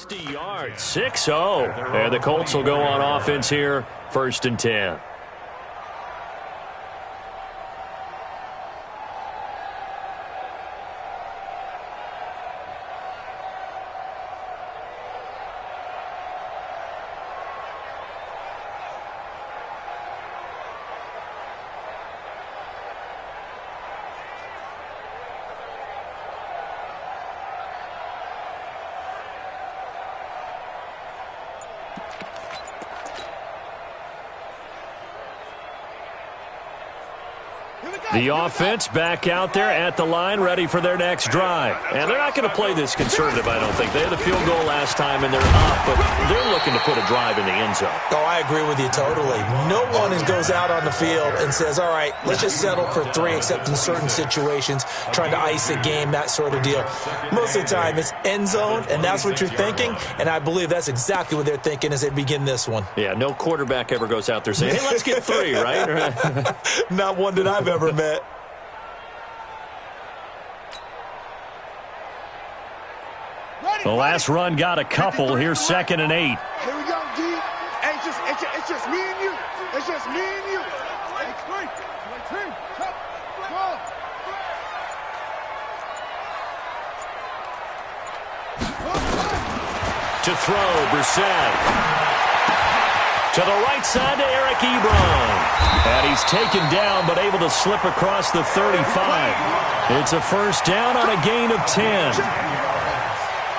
60 yards, 6-0. And the Colts will go on offense here, 1st and 10. The offense back out there at the line, ready for their next drive. And they're not going to play this conservative, I don't think. They had a field goal last time, and they're up, but they're looking to put a drive in the end zone. Oh, I agree with you totally. No one goes out on the field and says, all right, let's just settle for 3, except in certain situations, trying to ice a game, that sort of deal. Most of the time, it's end zone, and that's what you're thinking, and I believe that's exactly what they're thinking as they begin this one. Yeah, no quarterback ever goes out there saying, hey, let's get 3, right? Not one that I've ever met. The last run got a couple. Here's 2nd and 8. Here we go, D. Hey, it's just me and you. It's just me and you. To throw, Brissett. To the right side to Eric Ebron. And he's taken down, but able to slip across the 35. It's a 1st down on a gain of 10.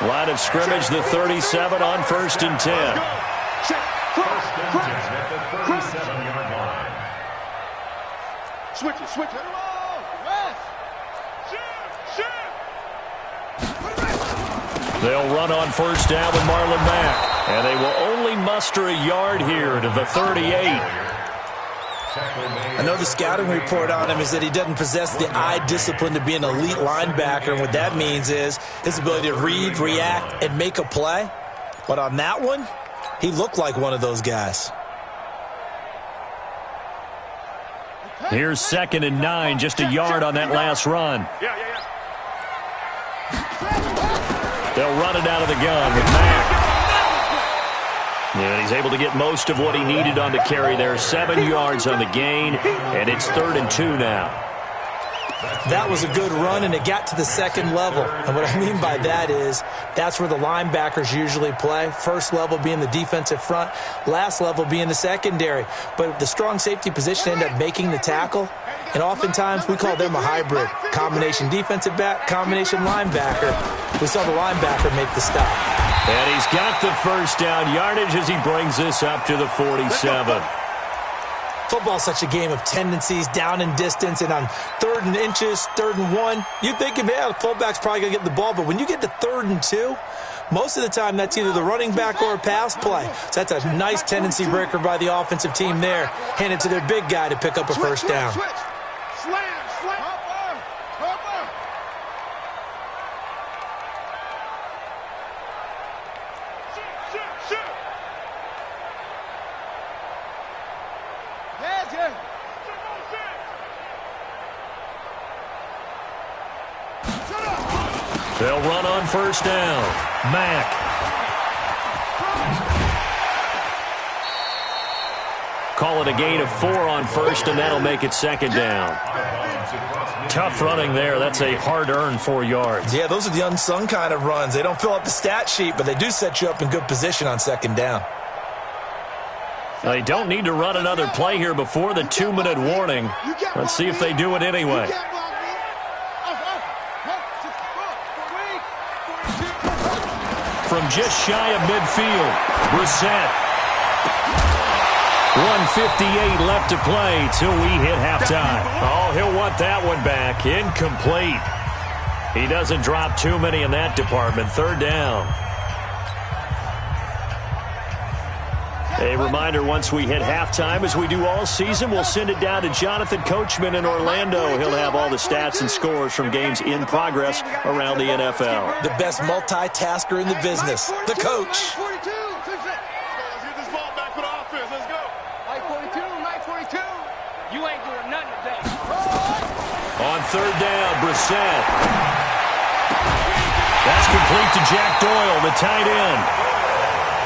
Line of scrimmage, the 37 on 1st and 10. Switch it. They'll run on 1st down with Marlon Mack. And they will only muster a yard here to the 38. I know the scouting report on him is that he doesn't possess the eye discipline to be an elite linebacker. And what that means is his ability to read, react, and make a play. But on that one, he looked like one of those guys. Here's 2nd and 9, just a yard on that last run. They'll run it out of the gun with Mack. And he's able to get most of what he needed on the carry there. 7 yards on the gain, and it's 3rd and 2 now. That was a good run, and it got to the 2nd level. And what I mean by that is that's where the linebackers usually play. 1st level being the defensive front, last level being the secondary. But the strong safety position ended up making the tackle, and oftentimes we call them a hybrid. Combination defensive back, combination linebacker. We saw the linebacker make the stop. And he's got the 1st down yardage as he brings this up to the 47. Football's such a game of tendencies, down and distance, and on 3rd and inches, 3rd and 1, you think, yeah, the fullback's probably going to get the ball, but when you get to 3rd and 2, most of the time that's either the running back or a pass play. So that's a nice tendency breaker by the offensive team there. Hand it to their big guy to pick up a 1st down. They'll run on 1st down. Mack. Call it a gain of 4 on 1st, and that'll make it 2nd down. Tough running there. That's a hard-earned 4 yards. Yeah, those are the unsung kind of runs. They don't fill up the stat sheet, but they do set you up in good position on 2nd down. They don't need to run another play here before the 2-minute warning. Let's see if they do it anyway. From just shy of midfield, Brissett. 1:58 left to play till we hit halftime. Oh, he'll want that one back. Incomplete. He doesn't drop too many in that department. 3rd down. A reminder, once we hit halftime, as we do all season, we'll send it down to Jonathan Coachman in Orlando. He'll have all the stats and scores from games in progress around the NFL. The best multitasker in the business, the coach. On 3rd down, Brissett. That's complete to Jack Doyle, the tight end.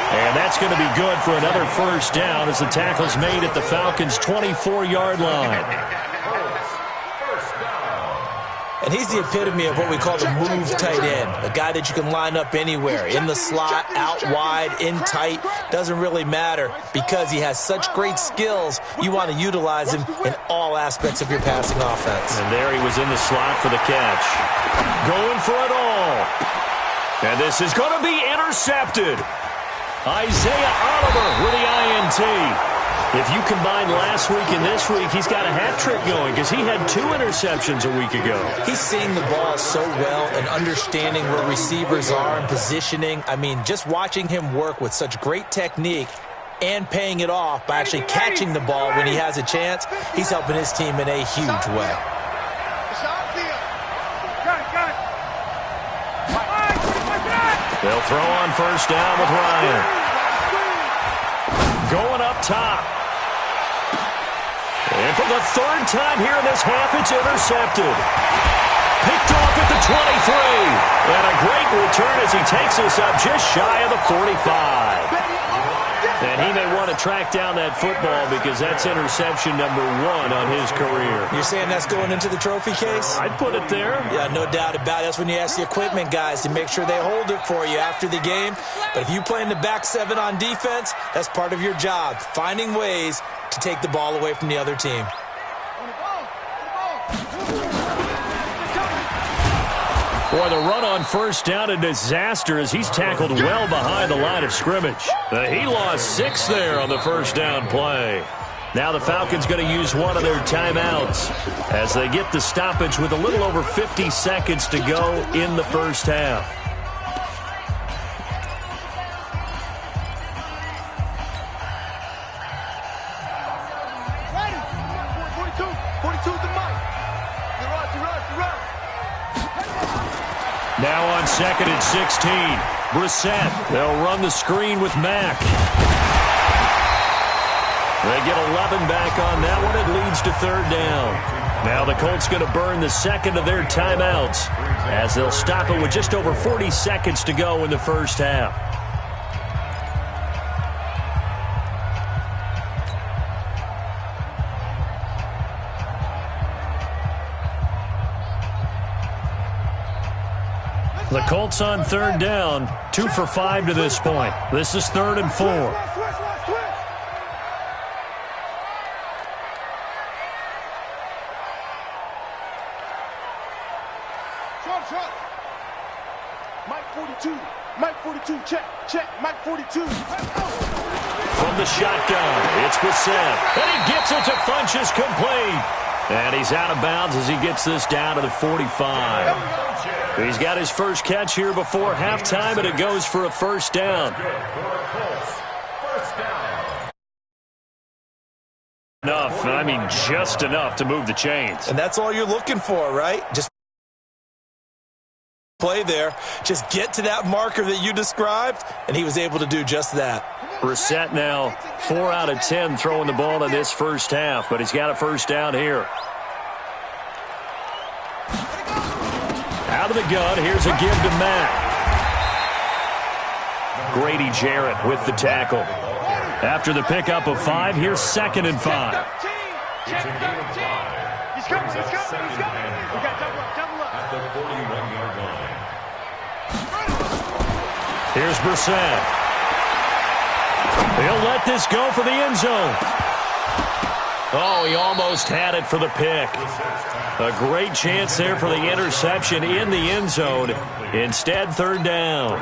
And that's going to be good for another first down as the tackle's made at the Falcons' 24-yard line. And he's the epitome of what we call the move tight end, a guy that you can line up anywhere, in the slot, out wide, in tight, doesn't really matter because he has such great skills. You want to utilize him in all aspects of your passing offense. And there he was in the slot for the catch. Going for it all. And this is going to be intercepted. Isaiah Oliver with the INT. If you combine last week and this week, he's got a hat trick going because he had 2 interceptions a week ago. He's seeing the ball so well and understanding where receivers are and positioning. I mean, just watching him work with such great technique and paying it off by actually catching the ball when he has a chance, he's helping his team in a huge way. They'll throw on first down with Ryan. Going up top. And for the 3rd time here in this half, it's intercepted. Picked off at the 23. And a great return as he takes us up just shy of the 45. And he may want to track down that football because that's interception number 1 on his career. You're saying that's going into the trophy case? I'd put it there. Yeah, no doubt about it. That's when you ask the equipment guys to make sure they hold it for you after the game. But if you play in the back 7 on defense, that's part of your job, finding ways to take the ball away from the other team. Boy, the run on first down, a disaster as he's tackled well behind the line of scrimmage. He lost 6 there on the first down play. Now the Falcons going to use one of their timeouts as they get the stoppage with a little over 50 seconds to go in the first half. Now on 2nd and 16, Brissett. They'll run the screen with Mack. They get 11 back on that one. It leads to 3rd down. Now the Colts going to burn the 2nd of their timeouts as they'll stop it with just over 40 seconds to go in the first half. The Colts on 3rd down, 2 for 5 to this point. This is 3rd and 4. Mike 42, check, Mike 42. From the shotgun, it's Brissett. And he gets it to Funchess complete. And he's out of bounds as he gets this down to the 45. He's got his first catch here before halftime, and it goes for a first down. Enough, I mean just enough to move the chains. And that's all you're looking for, right? Just play there. Just get to that marker that you described, and he was able to do just that. Brissett now 4 out of 10 throwing the ball in this first half, but he's got a first down here. Out of the gun, here's a give to Mack. Grady Jarrett with the tackle. After the pickup of 5, here's 2nd and 5. He's coming. We got double up. At the 41-yard line. Here's Brissett. He'll let this go for the end zone. Oh, he almost had it for the pick. A great chance there for the interception in the end zone. Instead, 3rd down.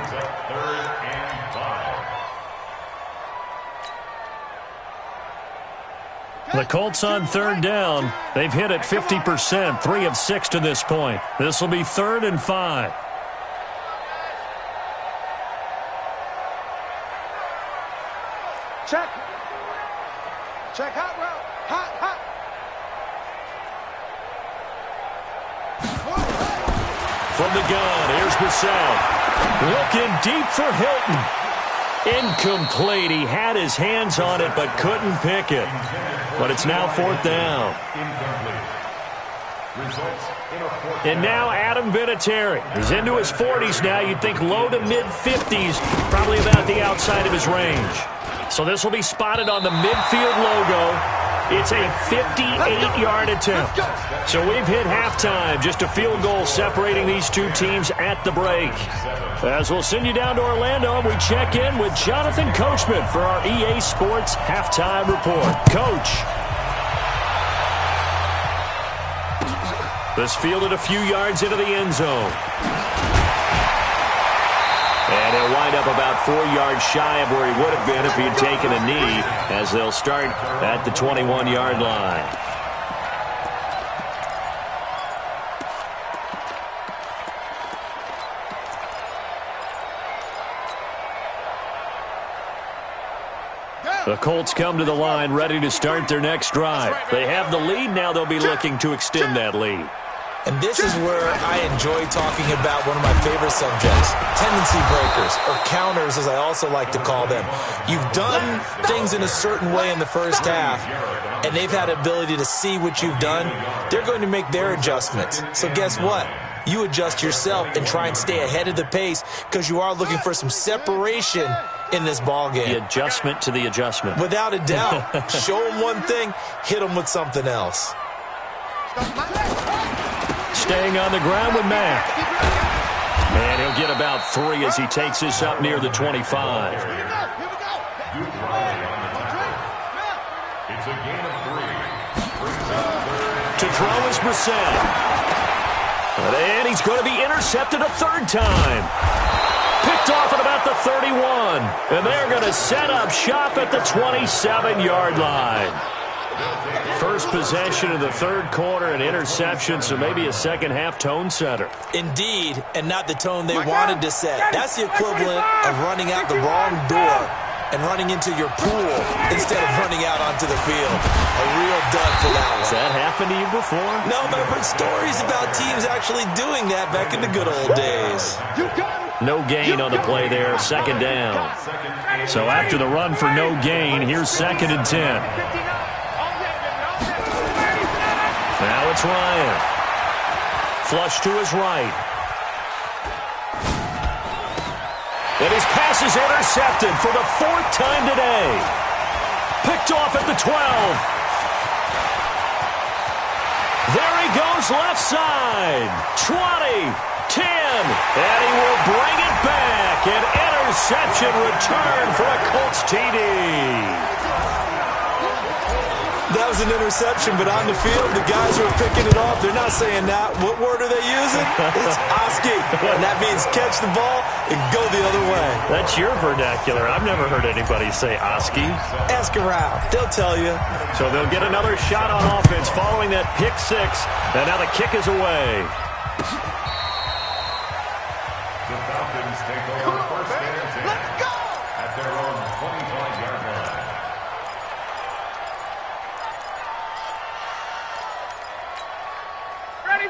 The Colts on 3rd down. They've hit it 50%, 3 of 6 to this point. This will be 3rd and 5. Check, hot route. Hot. From the gun, here's Brissett. Looking deep for Hilton. Incomplete. He had his hands on it, but couldn't pick it. But it's now 4th down. Incomplete. Pass And now Adam Vinatieri. He's into his 40s now. You'd think low to mid-50s, probably about the outside of his range. So this will be spotted on the midfield logo. It's a 58-yard attempt. So we've hit halftime. Just a field goal separating these two teams at the break. As we'll send you down to Orlando, we check in with Jonathan Coachman for our EA Sports Halftime Report. Coach. This fielded a few yards into the end zone. And he'll wind up about 4 yards shy of where he would have been if he had taken a knee, as they'll start at the 21-yard line. The Colts come to the line ready to start their next drive. They have the lead. Now they'll be looking to extend that lead. And this is where I enjoy talking about one of my favorite subjects, tendency breakers, or counters as I also like to call them. You've done things in a certain way in the first half, and they've had the ability to see what you've done. They're going to make their adjustments. So guess what? You adjust yourself and try and stay ahead of the pace because you are looking for some separation in this ball game. The adjustment to the adjustment. Without a doubt. Show them one thing, hit them with something else. Staying on the ground with Mack. And he'll get about 3 as he takes this up near the 25. It's a gain of 3. To throw is Brissett. And he's going to be intercepted a third time. Picked off at about the 31. And they're going to set up shop at the 27-yard line. First possession of the third quarter, an interception, so maybe a second-half tone setter. Indeed, and not the tone they wanted to set. That's the equivalent of running out the wrong door and running into your pool instead of running out onto the field. A real dud for that one. Has that happened to you before? No, but I've heard stories about teams actually doing that back in the good old days. No gain on the play there, second down. So after the run for no gain, here's 2nd and 10. Now it's Ryan. Flush to his right. And his pass is intercepted for the 4th time today. Picked off at the 12. There he goes left side. 20, 10, and he will bring it back. An interception return for a Colts TD. That was an interception, but on the field, the guys who are picking it off, they're not saying that. What word are they using? It's Oski, and that means catch the ball and go the other way. That's your vernacular. I've never heard anybody say Oski. Ask around. They'll tell you. So they'll get another shot on offense following that pick 6, and now the kick is away. The Falcons take over first and 10 at their own 25-yard line.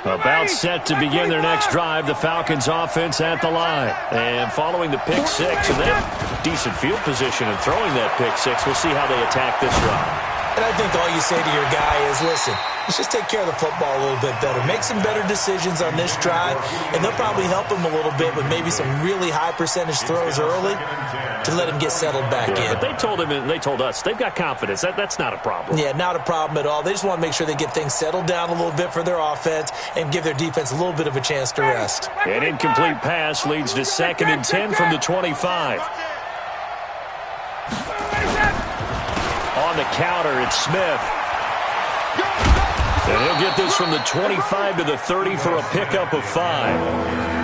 About set to begin their next drive, the Falcons offense at the line. And following the pick 6, and they have decent field position in throwing that pick 6. We'll see how they attack this drive. And I think all you say to your guy is, listen, let's just take care of the football a little bit better. Make some better decisions on this drive, and they'll probably help him a little bit with maybe some really high percentage throws early to let him get settled back in. But they told him and they told us they've got confidence. That's not a problem. Yeah, not a problem at all. They just want to make sure they get things settled down a little bit for their offense and give their defense a little bit of a chance to rest. An incomplete pass leads to 2nd and 10 from the 25. On the counter, it's Smith. And he'll get this from the 25 to the 30 for a pickup of 5.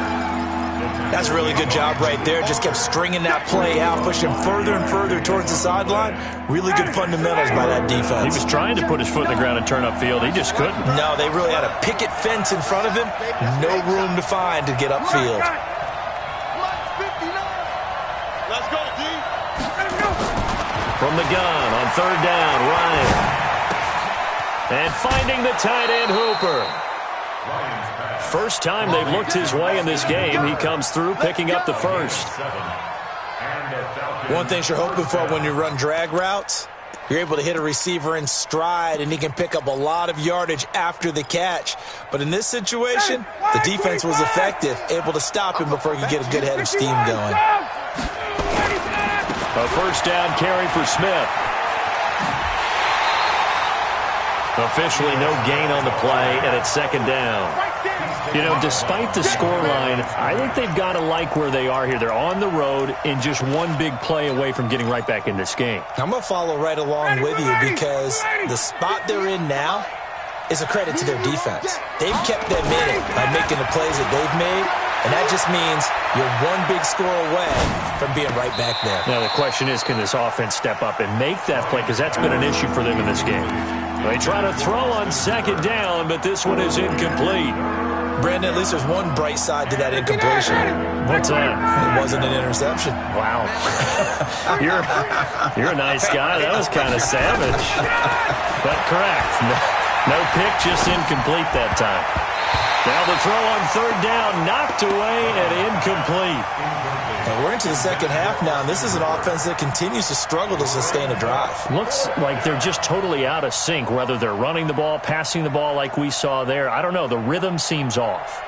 That's a really good job right there. Just kept stringing that play out, pushing further and further towards the sideline. Really good fundamentals by that defense. He was trying to put his foot in the ground and turn upfield. He just couldn't. No, they really had a picket fence in front of him. No room to find to get upfield. Let's go, D. From the gun on 3rd down, Ryan. And finding the tight end, Hooper. First time they've looked his way in this game. He comes through picking up the first. One thing you're hoping for when you run drag routes You're able to hit a receiver in stride, and he can pick up a lot of yardage after the catch. But in this situation, the defense was effective, able to stop him before he could get a good head of steam going. A first down carry for Smith. Officially no gain on the play, and it's second down. You know, despite the scoreline, I think they've got to like where they are here. They're on the road and just one big play away from getting right back in this game. I'm going to follow right along with you because the spot they're in now is a credit to their defense. They've kept them in it by making the plays that they've made, and that just means you're one big score away from being right back there. Now the question is, can this offense step up and make that play? Because that's been an issue for them in this game. They try to throw on second down, but this one is incomplete. Brandon, at least there's one bright side to that incompletion. What's that? It wasn't an interception. Wow. You're a nice guy. That was kind of savage. But correct. No pick, just incomplete that time. Now the throw on third down, knocked away and incomplete. And we're into the second half now, and this is an offense that continues to struggle to sustain a drive. Looks like they're just totally out of sync, whether they're running the ball, passing the ball like we saw there. I don't know. The rhythm seems off.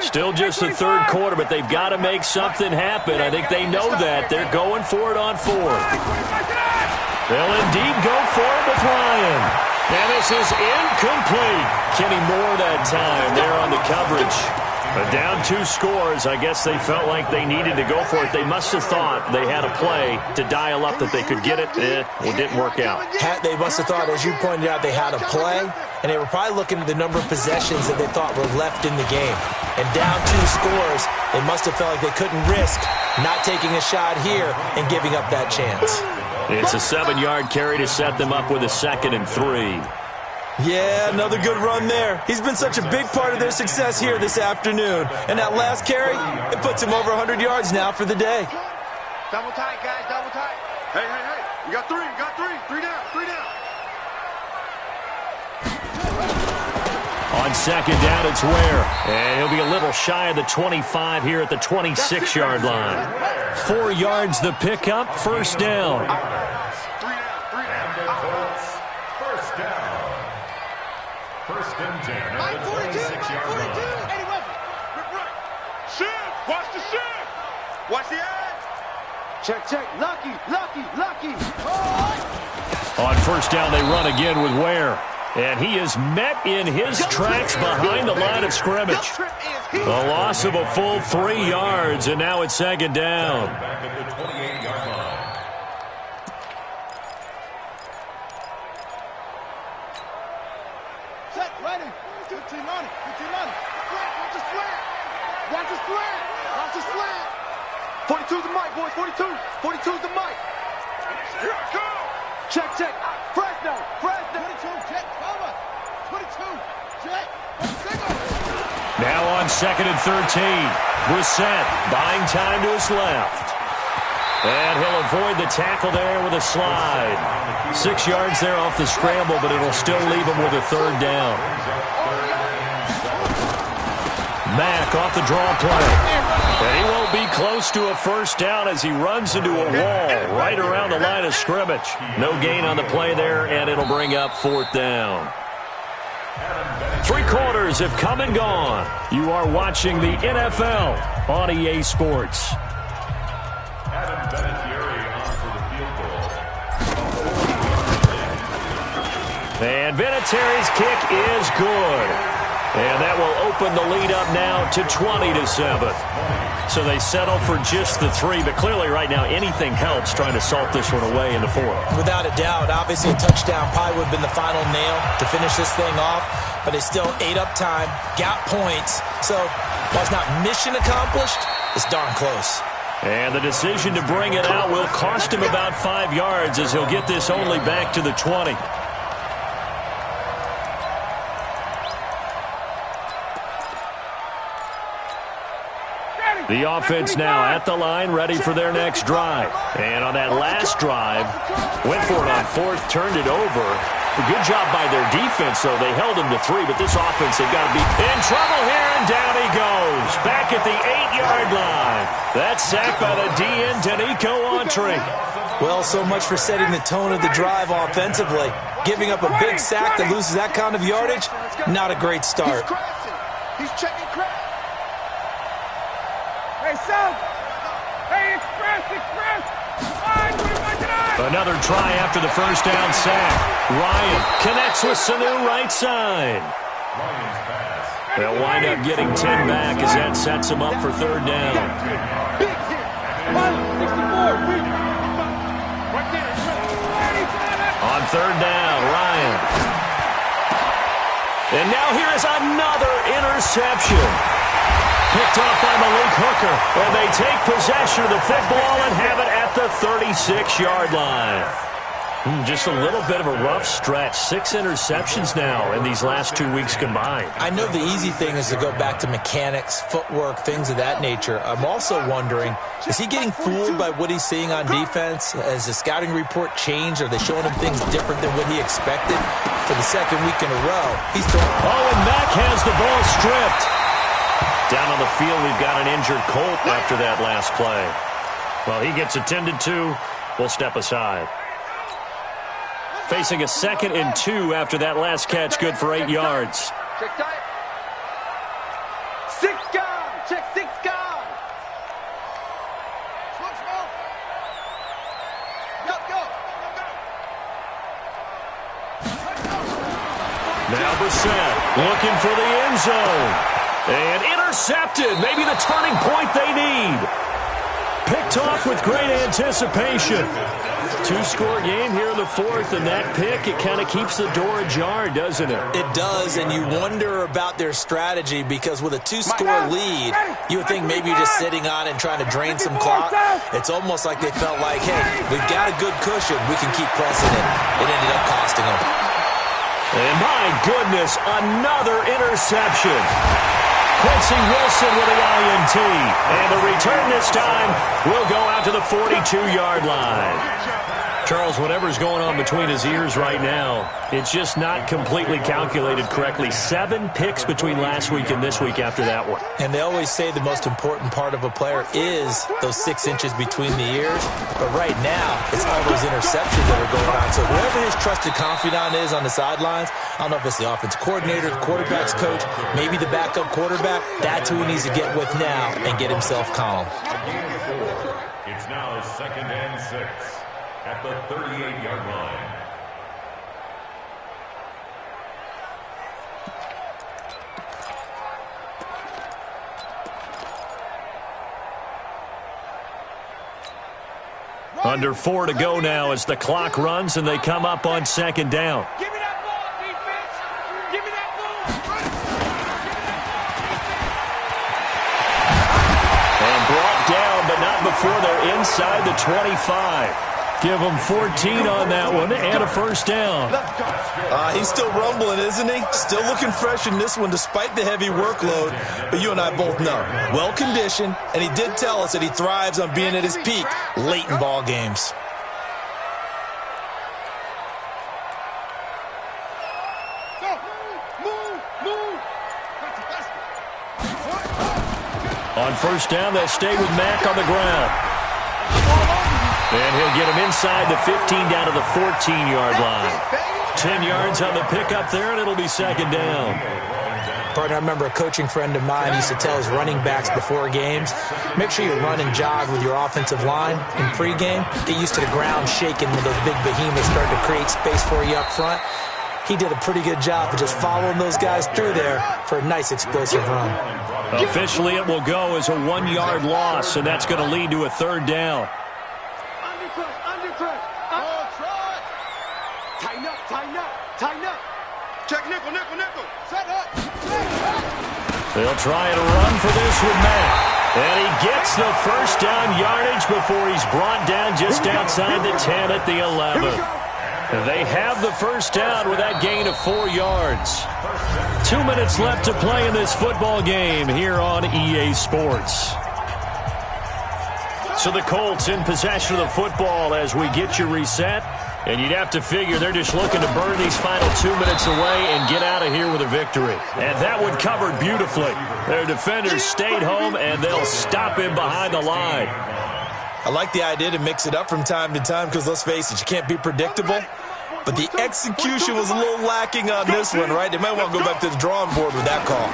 Still just the third quarter, but they've got to make something happen. I think they know that. They're going for it on fourth. They'll indeed go for it with Ryan. And this is incomplete. Kenny Moore that time there on the coverage. But down 2 scores, I guess they felt like they needed to go for it. They must have thought they had a play to dial up that they could get it. It didn't work out. They must have thought, as you pointed out, they had a play, and they were probably looking at the number of possessions that they thought were left in the game. And down 2 scores, they must have felt like they couldn't risk not taking a shot here and giving up that chance. It's a 7-yard carry to set them up with a 2nd and 3. Yeah, another good run there. He's been such a big part of their success here this afternoon. And that last carry, it puts him over 100 yards now for the day. Double tight, guys, double tight. Hey. You got 3, you got 3. 3 down, 3 down. On second down, it's Ware. And he'll be a little shy of the 25 here at the 26-yard line. 4 yards the pickup, first down. 3 down. First down. First and 10 at the 26-yard line. Eddie Weber. Right. Shift. Watch the shift. Watch the edge. Check. Lucky. Oh. On first down, they run again with Ware. And he is met in his tracks behind the line of scrimmage. A loss of a full 3 yards, and now it's second down. Back at the 28-yard line. Ready. 15 on it. Watch the slant. 42's the mic, boys. 42's the mic. Here I come. Check. Fresno. 22, check. Cover. 22, check. Now on 2nd and 13. Brissett buying time to his left. And he'll avoid the tackle there with a slide. 6 yards there off the scramble, but it'll still leave him with a third down. Mack off the draw play. And he won't be close to a first down as he runs into a wall right around the line of scrimmage. No gain on the play there, and it'll bring up 4th down. 3 quarters have come and gone. You are watching the NFL on EA Sports. Adam Vinatieri on for the field goal. And Vinatieri's kick is good. And that will open the lead up now to 20-7. So they settle for just the 3, but clearly right now anything helps trying to salt this one away in the 4th. Without a doubt, obviously a touchdown probably would have been the final nail to finish this thing off, but they still ate up time, got points. So while it's not mission accomplished, it's darn close. And the decision to bring it out will cost him about 5 yards as he'll get this only back to the 20. The offense now at the line, ready for their next drive. And on that last drive, went for it on fourth, turned it over. A good job by their defense, though. They held him to 3, but this offense, they've got to be in trouble here, and down he goes. Back at the 8-yard line. That's sacked by the DN, Danico Autry. Well, so much for setting the tone of the drive offensively. Giving up a big sack that loses that kind of yardage, not a great start. He's checking crack. Hey, South! Hey, Express! Another try after the first down sack. Ryan connects with Sanu right side. They'll wind up getting 10 back as that sets him up for third down. Big hit. 64. On third down, Ryan. And now here is another interception. Picked off by Malik Hooker. And they take possession of the football and have it at the 36-yard line. Just a little bit of a rough stretch. 6 interceptions now in these last 2 weeks combined. I know the easy thing is to go back to mechanics, footwork, things of that nature. I'm also wondering, is he getting fooled by what he's seeing on defense? Has the scouting report changed? Are they showing him things different than what he expected? For the second week in a row, he's throwing... Oh, and Mack has the ball stripped. Down on the field, we've got an injured Colt after that last play. Well, he gets attended to. We'll step aside. Facing a 2nd and 2 after that last catch, good for 8 yards. Check tight. 6 guys. Check 6 guys. Switch off. Go. Now Brissett looking for the end zone. And intercepted. Maybe the turning point they need. Picked off with great anticipation. 2-score game here in the 4th, and that pick, it kind of keeps the door ajar, doesn't it? It does, and you wonder about their strategy because with a 2-score lead, you would think maybe you're just sitting on it and trying to drain some clock. It's almost like they felt like, hey, we've got a good cushion. We can keep pressing it. It ended up costing them. And my goodness, another interception. Quincy Wilson with the INT. And the return this time will go out to the 42-yard line. Charles, whatever's going on between his ears right now, it's just not completely calculated correctly. 7 picks between last week and this week after that one. And they always say the most important part of a player is those 6 inches between the ears. But right now, it's all those interceptions that are going on. So whoever his trusted confidant is on the sidelines, I don't know if it's the offensive coordinator, the quarterback's coach, maybe the backup quarterback, that's who he needs to get with now and get himself calm. It's now 2nd and 6 at the 38-yard line. Under 4 to go now as the clock runs and they come up on 2nd down. Give me that ball, defense! Give me that ball! And brought down, but not before they're inside the 25. Give them 14 on that one and a first down. He's still rumbling, isn't he? Still looking fresh in this one despite the heavy workload. But you and I both know, well-conditioned, and he did tell us that he thrives on being at his peak late in ball games. On first down, they'll stay with Mack on the ground. And he'll get him inside the 15 down to the 14-yard line. 10 yards on the pickup there, and it'll be 2nd down. Partner, I remember a coaching friend of mine used to tell his running backs before games, make sure you run and jog with your offensive line in pregame. Get used to the ground shaking when those big behemoths start to create space for you up front. He did a pretty good job of just following those guys through there for a nice explosive run. Officially, it will go as a 1-yard loss, and that's going to lead to a 3rd down. Tighten up. Check nickel. Set up. They'll try and run for this with Mack. And he gets the first down yardage before he's brought down just outside the 10 at the 11. They have the first down with that gain of 4 yards. 2 minutes left to play in this football game here on EA Sports. So the Colts in possession of the football as we get you reset. And you'd have to figure they're just looking to burn these final 2 minutes away and get out of here with a victory. And that one covered beautifully. Their defenders stayed home, and they'll stop him behind the line. I like the idea to mix it up from time to time because, let's face it, you can't be predictable. But the execution was a little lacking on this one, right? They might want to go back to the drawing board with that call.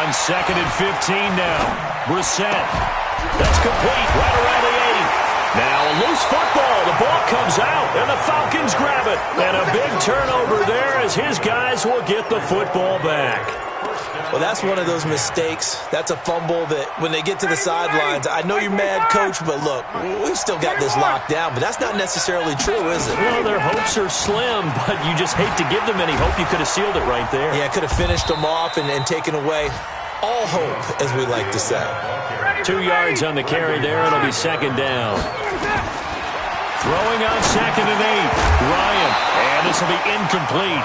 On 2nd and 15 now. Brissett. That's complete right around the 80. Now a loose football. The ball comes out, and the Falcons grab it. And a big turnover there as his guys will get the football back. Well, that's one of those mistakes. That's a fumble that when they get to the sidelines, I know you're mad, Coach, but look, we've still got this locked down. But that's not necessarily true, is it? Well, their hopes are slim, but you just hate to give them any hope. You could have sealed it right there. Yeah, could have finished them off and taken away all hope, as we like to say. 2 yards on the carry there. It'll be 2nd down. Throwing on 2nd and 8. Ryan. And this will be incomplete.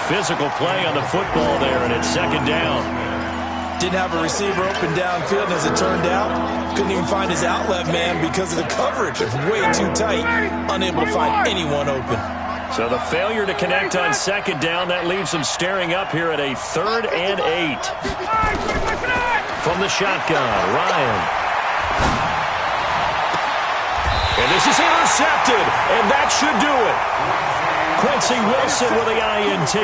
Physical play on the football there, and it's 2nd down. Didn't have a receiver open downfield, and as it turned out, couldn't even find his outlet man because of the coverage. It's way too tight, unable to find anyone open. So the failure to connect on 2nd down, that leaves them staring up here at a 3rd and 8. From the shotgun, Ryan. And this is intercepted, and that should do it. Quincy Wilson with the INT.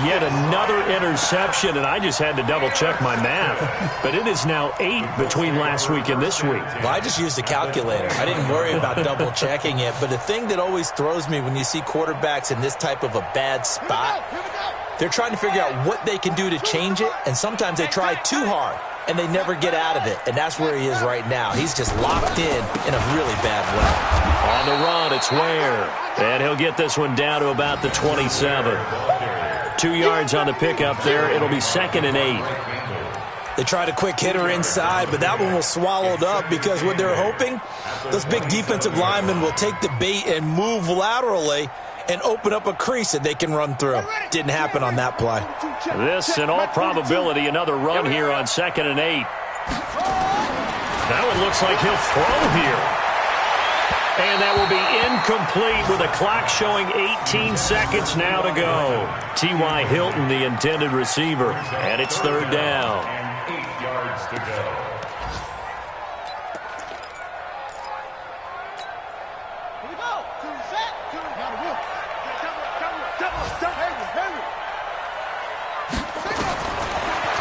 Yet another interception, and I just had to double-check my math. But it is now 8 between last week and this week. Well, I just used a calculator. I didn't worry about double-checking it. But the thing that always throws me when you see quarterbacks in this type of a bad spot, they're trying to figure out what they can do to change it, and sometimes they try too hard, and they never get out of it. And that's where he is right now. He's just locked in a really bad way. On the run, it's Ware. And he'll get this one down to about the 27. 2 yards on the pickup there. It'll be 2nd and 8. They tried a quick hitter inside, but that one was swallowed up because what they're hoping, those big defensive linemen will take the bait and move laterally and open up a crease that they can run through. Didn't happen on that play. This, in all probability, another run here on 2nd and 8. That one looks like he'll throw here. And that will be incomplete with a clock showing 18 seconds now to go. T.Y. Hilton, the intended receiver, and it's 3rd down. And 8 yards to go. Here we go. Set.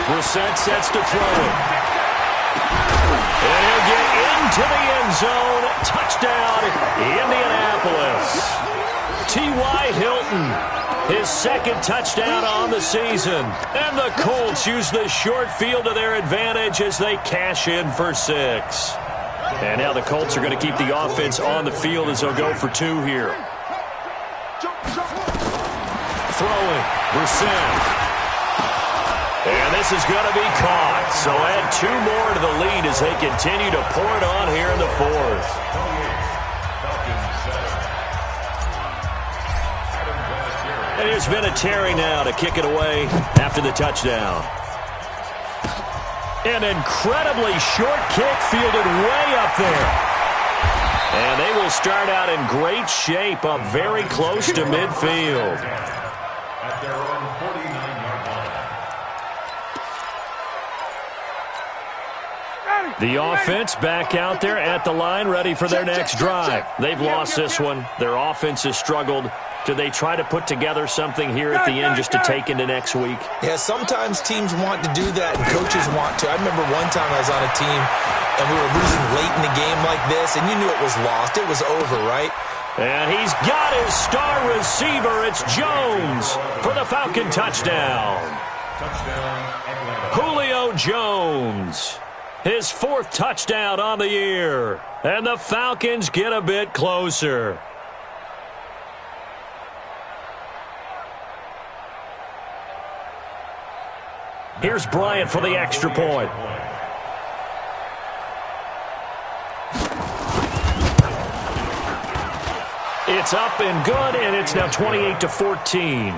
Brissett sets to throw it. And he'll get into the end zone. Touchdown, Indianapolis. T.Y. Hilton, his 2nd touchdown on the season. And the Colts use the short field to their advantage as they cash in for 6. And now the Colts are going to keep the offense on the field as they'll go for 2 here. Throwing, Brissett. And this is going to be caught. So add 2 more to the lead as they continue to pour it on here in the 4th. And here's Vinatieri now to kick it away after the touchdown. An incredibly short kick fielded way up there. And they will start out in great shape up very close to midfield. At their own 49-yard line. The offense back out there at the line, ready for their next drive. They've lost this one. Their offense has struggled. Do they try to put together something here at the end just to take into next week? Yeah, sometimes teams want to do that and coaches want to. I remember one time I was on a team and we were losing late in the game like this, and you knew it was lost. It was over, right? And he's got his star receiver. It's Jones for the Falcon touchdown. Julio Jones. His 4th touchdown on the year. And the Falcons get a bit closer. Here's Bryant for the extra point. It's up and good, and it's now 28-14.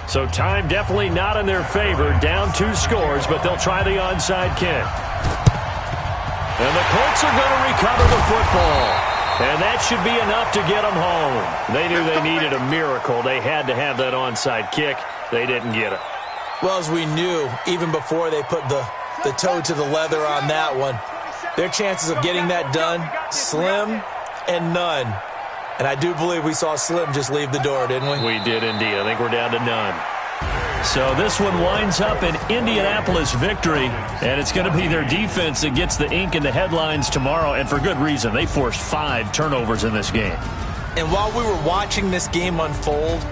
So time definitely not in their favor. Down 2 scores, but they'll try the onside kick. And the Colts are going to recover the football. And that should be enough to get them home. They knew they needed a miracle. They had to have that onside kick. They didn't get it. Well, as we knew, even before they put the toe to the leather on that one, their chances of getting that done, slim and none. And I do believe we saw Slim just leave the door, didn't we? We did indeed. I think we're down to none. So this one winds up an Indianapolis victory, and it's going to be their defense that gets the ink in the headlines tomorrow, and for good reason. They forced 5 turnovers in this game. And while we were watching this game unfold,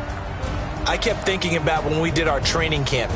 I kept thinking about when we did our training camp